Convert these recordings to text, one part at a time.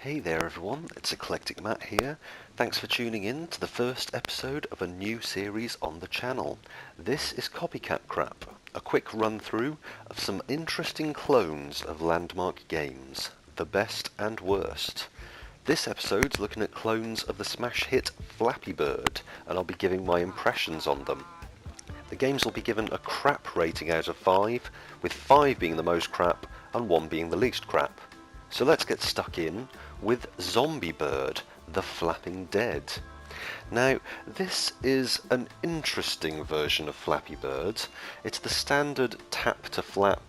Hey there everyone, it's Eclectic Matt here. Thanks for tuning in to the first episode of a new series on the channel. This is Copycat Crap, a quick run through of some interesting clones of landmark games, the best and worst. This episode's looking at clones of the smash hit Flappy Bird, and I'll be giving my impressions on them. The games will be given a crap rating out of 5, with 5 being the most crap and 1 being the least crap. So let's get stuck in with Zombie Bird, the Flapping Dead. Now, this is an interesting version of Flappy Bird. It's the standard tap to flap,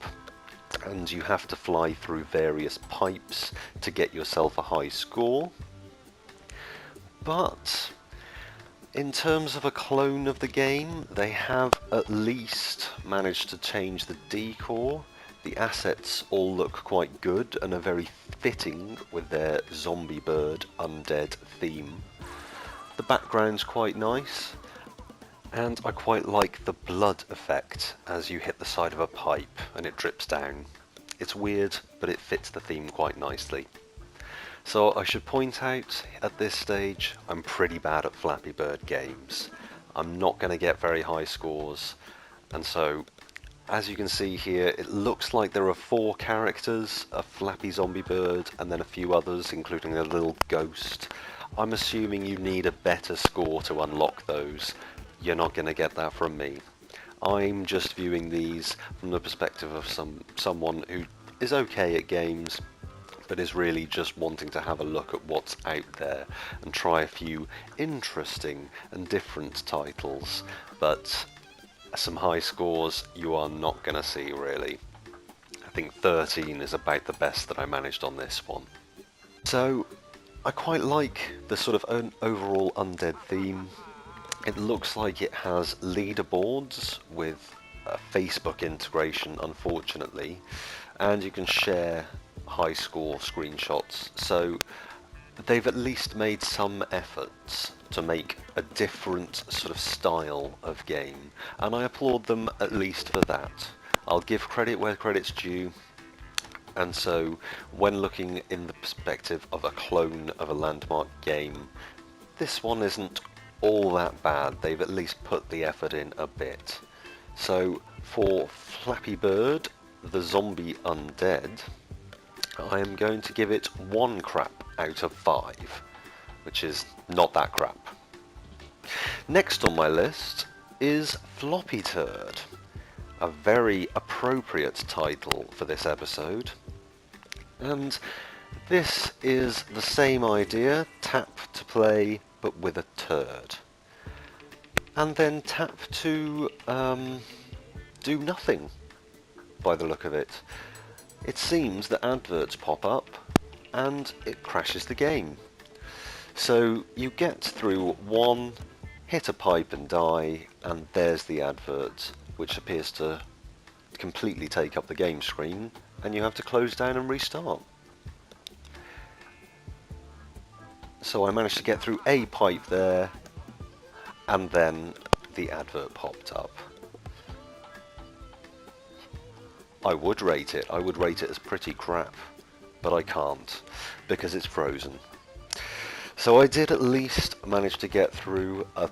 and you have to fly through various pipes to get yourself a high score. But in terms of a clone of the game, they have at least managed to change the decor. The assets all look quite good and are very fitting with their Zombie Bird undead theme. The background's quite nice, and I quite like the blood effect as you hit the side of a pipe and it drips down. It's weird, but it fits the theme quite nicely. So I should point out at this stage, I'm pretty bad at Flappy Bird games. I'm not going to get very high scores, and so as you can see here, it looks like there are 4 characters, a Flappy Zombie Bird and then a few others, including a little ghost. I'm assuming you need a better score to unlock those. You're not going to get that from me. I'm just viewing these from the perspective of someone who is okay at games, but is really just wanting to have a look at what's out there and try a few interesting and different titles. But some high scores you are not going to see, really. I think 13 is about the best that I managed on this one. So I quite like the sort of overall undead theme. It looks like it has leaderboards with a Facebook integration, unfortunately, and you can share high score screenshots, so they've at least made some efforts to make a different sort of style of game, and I applaud them at least for that. I'll give credit where credit's due, and so when looking in the perspective of a clone of a landmark game, this one isn't all that bad. They've at least put the effort in a bit. So for Flappy Bird, the Zombie Undead, I am going to give it 1 crap out of 5, which is not that crap. Next on my list is Floppy Turd, a very appropriate title for this episode. And this is the same idea, tap to play, but with a turd. And then tap to do nothing, by the look of it. It seems that adverts pop up and it crashes the game. So you get through 1, hit a pipe and die, and there's the advert, which appears to completely take up the game screen, and you have to close down and restart. So I managed to get through a pipe there, and then the advert popped up. I would rate it as pretty crap, but I can't, because it's frozen. So I did at least manage to get through a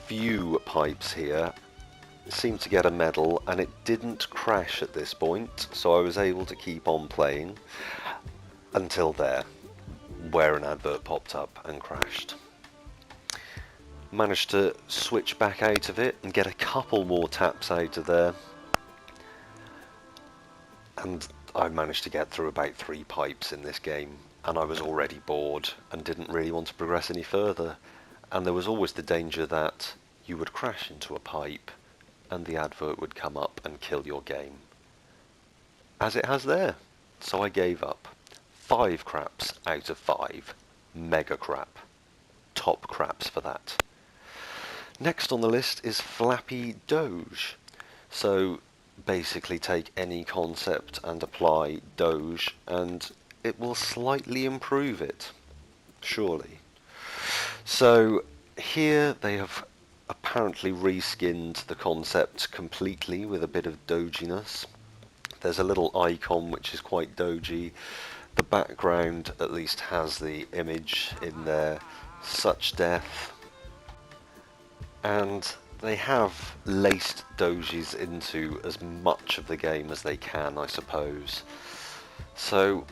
few pipes here, seemed to get a medal, and it didn't crash at this point, so I was able to keep on playing until there, where an advert popped up and crashed. Managed to switch back out of it and get a couple more taps out of there, and I managed to get through about 3 pipes in this game, and I was already bored and didn't really want to progress any further, and there was always the danger that you would crash into a pipe and the advert would come up and kill your game, as it has there. So I gave up. 5 craps out of 5. Mega crap. Top craps for that. Next on the list is Flappy Doge. So basically take any concept and apply Doge, and it will slightly improve it, surely. So here they have apparently reskinned the concept completely with a bit of doginess. There's a little icon which is quite dogy. The background at least has the image in there, such death. And they have laced dojis into as much of the game as they can, I suppose. So,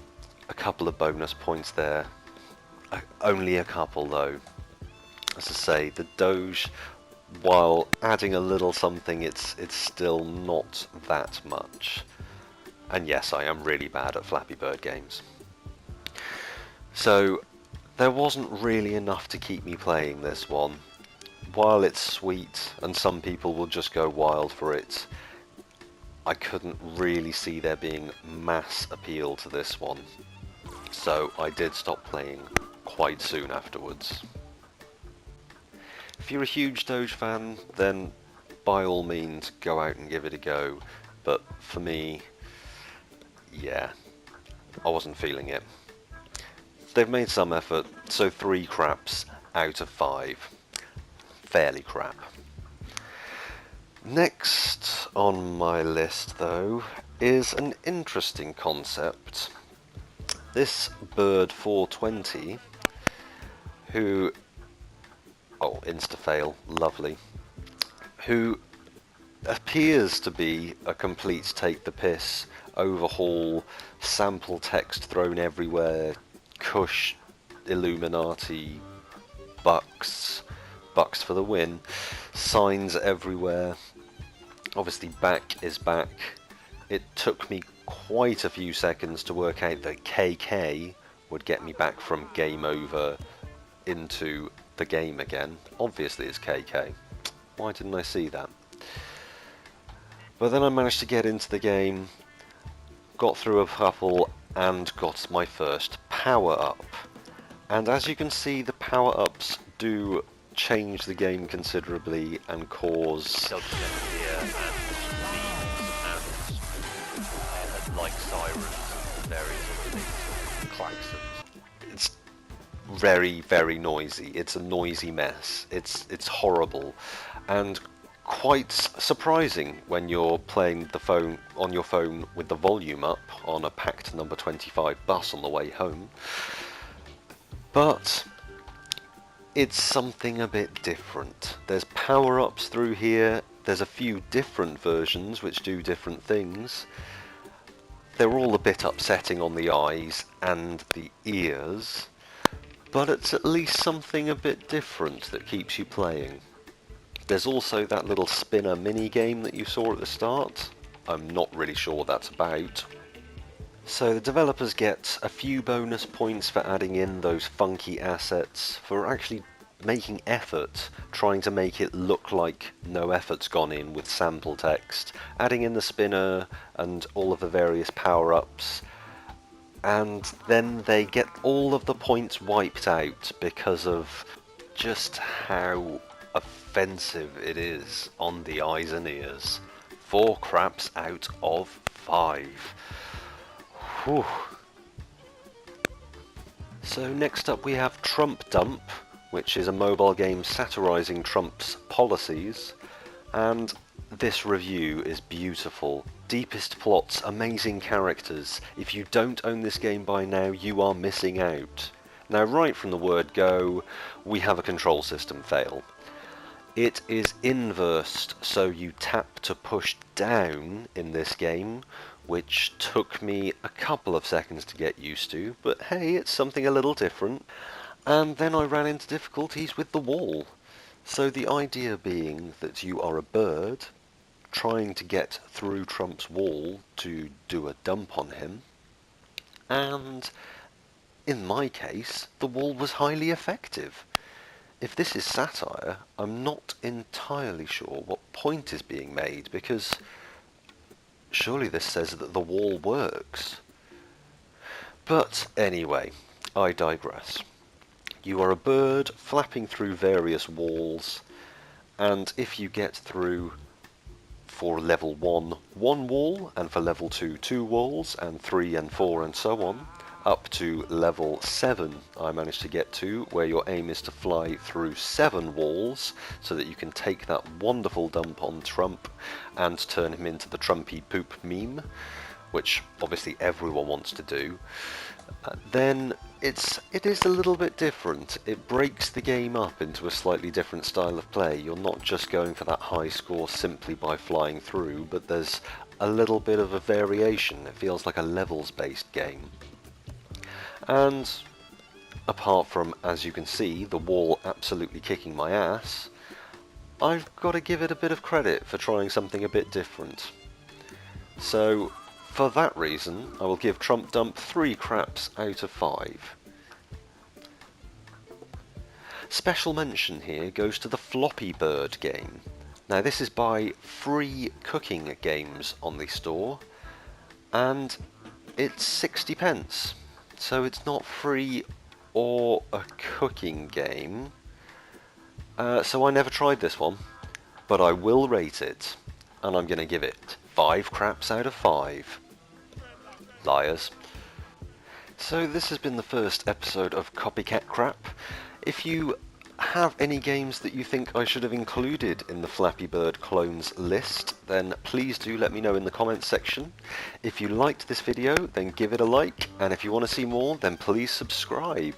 a couple of bonus points there. Only a couple though. As I say, the doge, while adding a little something, it's still not that much. And yes, I am really bad at Flappy Bird games. So, there wasn't really enough to keep me playing this one. While it's sweet, and some people will just go wild for it, I couldn't really see there being mass appeal to this one. So I did stop playing quite soon afterwards. If you're a huge Doge fan, then by all means go out and give it a go. But for me, yeah, I wasn't feeling it. They've made some effort, so 3 craps out of 5. Fairly crap. Next on my list, though, is an interesting concept. This Bird 420, who... oh, insta-fail, lovely. Who appears to be a complete take-the-piss, overhaul, sample text thrown everywhere, cush, Illuminati, bucks for the win, signs everywhere. Obviously back is back. It took me quite a few seconds to work out that KK would get me back from game over into the game again. Obviously it's KK. Why didn't I see that? But then I managed to get into the game, got through a couple, and got my first power-up. And as you can see, the power-ups do change the game considerably and cause here and like sirens, various other things, klaxons. It's very, very noisy. It's a noisy mess. It's horrible and quite surprising when you're playing the phone on your phone with the volume up on a packed number 25 bus on the way home. But it's something a bit different. There's power-ups through here, there's a few different versions which do different things. They're all a bit upsetting on the eyes and the ears, but it's at least something a bit different that keeps you playing. There's also that little spinner mini-game that you saw at the start. I'm not really sure what that's about. So the developers get a few bonus points for adding in those funky assets, for actually making effort, trying to make it look like no effort's gone in with sample text, adding in the spinner and all of the various power-ups, and then they get all of the points wiped out because of just how offensive it is on the eyes and ears. 4 craps out of 5. Whew. So next up we have Trump Dump, which is a mobile game satirising Trump's policies, and this review is beautiful. Deepest plots, amazing characters. If you don't own this game by now, you are missing out. Now right from the word go, we have a control system fail. It is inversed, so you tap to push down in this game, which took me a couple of seconds to get used to, but hey, it's something a little different. And then I ran into difficulties with the wall. So the idea being that you are a bird trying to get through Trump's wall to do a dump on him, and in my case, the wall was highly effective. If this is satire, I'm not entirely sure what point is being made, because surely this says that the wall works. But anyway, I digress. You are a bird flapping through various walls, and if you get through for level 1, 1 wall, and for level 2, 2 walls, and 3 and 4 and so on, up to level 7 I managed to get to, where your aim is to fly through 7 walls so that you can take that wonderful dump on Trump and turn him into the Trumpy poop meme, which obviously everyone wants to do. then it is a little bit different. It breaks the game up into a slightly different style of play. You're not just going for that high score simply by flying through, but there's a little bit of a variation. It feels like a levels-based game. And apart from, as you can see, the wall absolutely kicking my ass, I've got to give it a bit of credit for trying something a bit different. So, for that reason, I will give Trump Dump 3 craps out of 5. Special mention here goes to the Flappy Bird game. Now this is by Free Cooking Games on the store, and it's 60 pence. So it's not free or a cooking game. So I never tried this one, but I will rate it, and I'm going to give it 5 craps out of 5. Liars. So this has been the first episode of Copycat Crap. If you have any games that you think I should have included in the Flappy Bird clones list, then please do let me know in the comments section. If you liked this video, then give it a like, and if you want to see more, then please subscribe.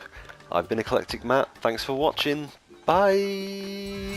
I've been Eclectic Matt, thanks for watching, bye!